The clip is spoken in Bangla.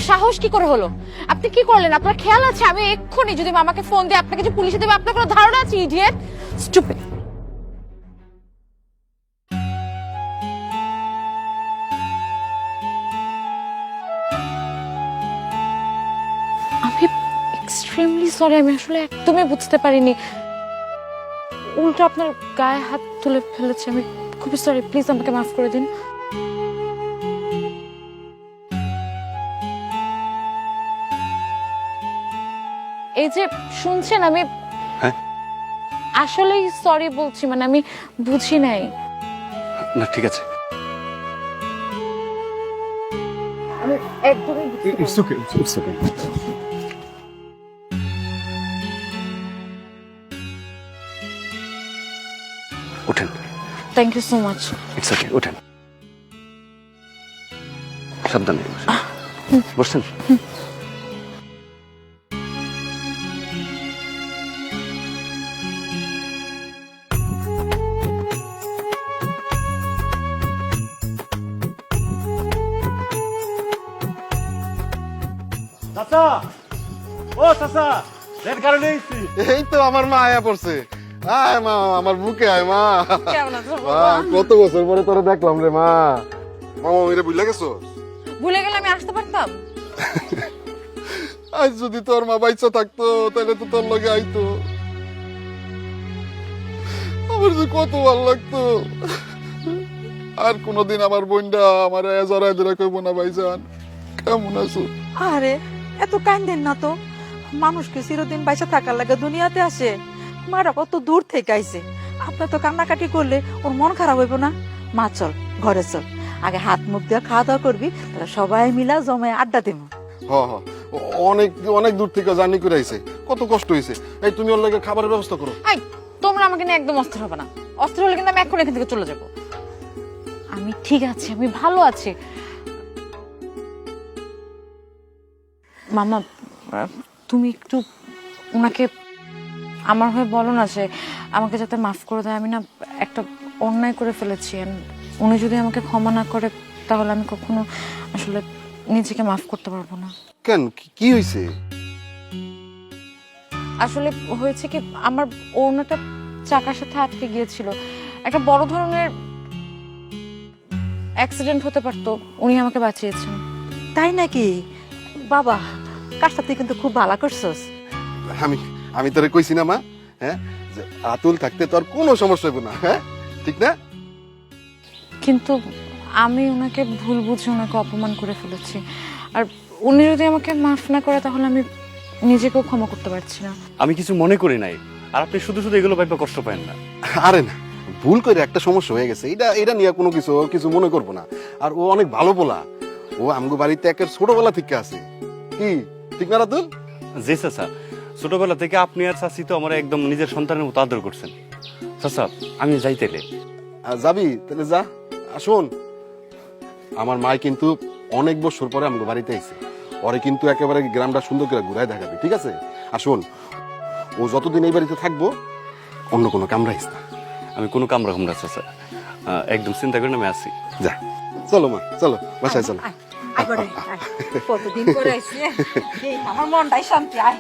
সাহস কি করে হলো? আপনি কি করলেন? আপনার খেয়াল আছে? আমি এক্ষুনি যদি মামাকে ফোন দিয়ে আপনাকে যে পুলিশে দেবে, আপনার কোনো ধারণা আছে? Idiot, stupid. আমি এক্সট্রিমলি সরি, আমি আসলে একদমই বুঝতে পারিনি। উল্টো আপনার গায়ে হাত তুলে ফেলেছি, আমি খুবই সরি। প্লিজ আমাকে মাফ করে দিন। এই যে শুনছেন, আমি হ্যাঁ আসলেই সরি বলছি, মানে আমি বুঝি নাই। না ঠিক আছে, আমি একদমই ইটস ওকে, ইটস ওকে। ওঠেন। Thank you so much. It's okay, ওঠেন। সাবধানে বসেন। বসছেন? চাচা, ও চাচা, রেড কারণে এসেছি। এই তো আমার মা আয়া পড়ছে। আয় মা, আমার বুকে আয় মা। কেমন আছো মা, বাবা? কত বছর পরে তোরা দেখলাম রে মা। মামা মেরে বুঝলা গেছো? ভুলে গেলে আমি আসতে পারতাম। আজ যদি তোর মা বাইচা থাকতো তাহলে তো তোর লগে আইতো। আমার যে কত ভালো লাগতো। আর কোনদিন আমার বোনটা আমার জড়াই ধরে কইব না ভাইজান কেমন আছো? আরে এত কান্দেন না তো, মানুষকে চিরদিন বাইসা থাকার লাগে দুনিয়াতে আসে। মারা কত দূর থেকে আইছে, আপনার তো কান্নাকাটি করলে ওর মন খারাপ হইব না? মা চল ঘরে চল, আগে হাত মুখ দিয়ে খাওয়া দাওয়া করবি, তাহলে সবাই মিলা জমায় আড্ডা দেবো। হ হ, অনেক অনেক দূর থেকে জার্নি করে আইছে, কত কষ্ট হয়েছে। এই তুমি ওর লাগে খাবারের ব্যবস্থা করো। এই, তোমরা আমাকে নিয়ে একদম অস্থির হবে না। অস্থির হলে কিন্তু আমি এখন এখান থেকে চলে যাব। আমি ঠিক আছি, আমি ভালো আছি। মামা, তুমি একটু ওনাকে আমার হয়ে বলো না যে আমাকে যাতে মাফ করে দেয়। আমি না একটা অন্যায় করে ফেলেছি, and উনি যদি আমাকে ক্ষমা না করে তাহলে আমি কখনো আসলে নিজেকে মাফ করতে পারবো না। কেন, কি হয়েছে? আসলে হয়েছে কি, আমার ওড়নাটা চাকার সাথে আটকে গিয়েছিল। একটা বড় ধরনের অ্যাক্সিডেন্ট হতে পারতো, উনি আমাকে বাঁচিয়েছেন। তাই নাকি? বাবা, কাজটা তুই কিন্তু খুব ভালো করছস। আমি আমি তোরে কইছি না মা, হ্যাঁ, যে আতুল থাকতে তোর কোনো সমস্যা হবে না, হ্যাঁ ঠিক না? কিন্তু আমি ওনাকে ভুল বুঝে ওনাকে অপমান করে ফেলেছি, আর উনি যদি আমাকে মাফ না করে তাহলে আমি নিজেকেও ক্ষমা করতে পারছি না। আমি কিছু মনে করি নাই, আর আপনি শুধু শুধু এগুলো ভাইবা কষ্ট পাবেন না। আরে না, ভুল করে একটা সমস্যা হয়ে গেছে, এটা এটা নিয়ে কোনো কিছু কিছু মনে করবো না। আর ও অনেক ভালো পোলা, ও আমগো বাড়িতে একের ছোটবেলা থেকে আছে, কি ঠিক না রাতুল? জি চাচা, ছোটবেলা থেকে আপনি আর চাচি তো আমার একদম নিজের সন্তানের মতো আদর করছেন। চাচা আমি যাইতেলে। যাবি তাহলে যা। শোন, আমার মায় কিন্তু অনেক বছর পরে আমগো বাড়িতে আইছে, ওরে কিন্তু একেবারে গ্রামটা সুন্দর করে ঘুরায় দেখাবি, ঠিক আছে? আর শোন, ও যতদিন এই বাড়িতে থাকবো অন্য কোনো কামড়াইস না। আমি কোনো কাম রাখুন না চাচা, একদম চিন্তা করেন আমি আছি। যা, চলো মা, চলো বাসায় চলো। কতদিন পরে আইছি, আমার মনটাই শান্তি। আয়